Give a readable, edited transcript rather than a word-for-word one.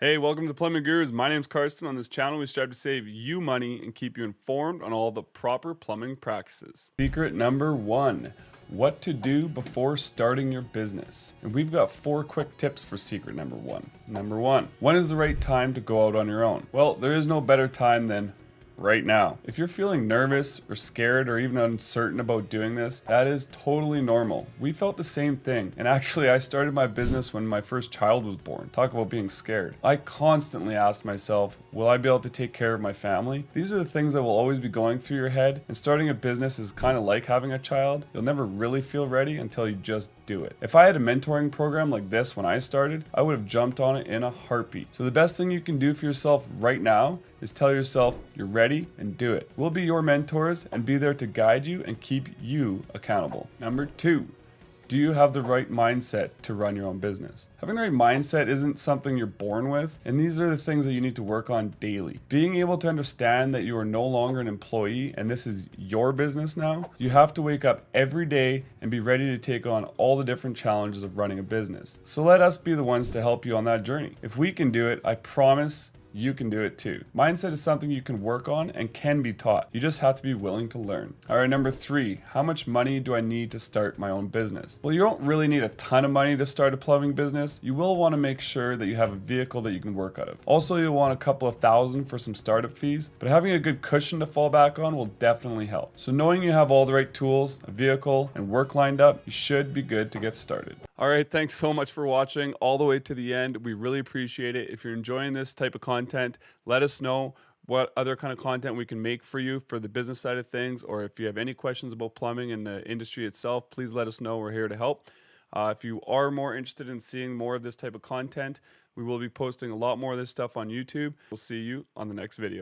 Hey, welcome to Plumbing Gurus. My name's Karsten. On this channel, we strive to save you money and keep you informed on all the proper plumbing practices. Secret number one, what to do before starting your business. And we've got 4 quick tips for secret number one. Number one, when is the right time to go out on your own? Well, there is no better time than right now. If you're feeling nervous or scared or even uncertain about doing this, that is totally normal. We felt the same thing. And actually, I started my business when my first child was born. Talk about being scared. I constantly asked myself, will I be able to take care of my family? These are the things that will always be going through your head. And starting a business is kind of like having a child. You'll never really feel ready until you just do it. If I had a mentoring program like this when I started, I would have jumped on it in a heartbeat. So the best thing you can do for yourself right now is tell yourself you're ready and do it. We'll be your mentors and be there to guide you and keep you accountable. Number 2, do you have the right mindset to run your own business? Having the right mindset isn't something you're born with, and these are the things that you need to work on daily. Being able to understand that you are no longer an employee and this is your business now, you have to wake up every day and be ready to take on all the different challenges of running a business. So let us be the ones to help you on that journey. If we can do it, I promise you can do it too. Mindset is something you can work on and can be taught. You just have to be willing to learn. All right, number 3, how much money do I need to start my own business? Well, you don't really need a ton of money to start a plumbing business. You will want to make sure that you have a vehicle that you can work out of. Also, you'll want a couple of thousand for some startup fees, but having a good cushion to fall back on will definitely help. So knowing you have all the right tools, a vehicle, and work lined up, you should be good to get started. All right, thanks so much for watching all the way to the end. We really appreciate it. If you're enjoying this type of content, let us know what other kind of content we can make for you for the business side of things, or if you have any questions about plumbing and the industry itself, please let us know. We're here to help. If you are more interested in seeing more of this type of content, we will be posting a lot more of this stuff on YouTube. We'll see you on the next video.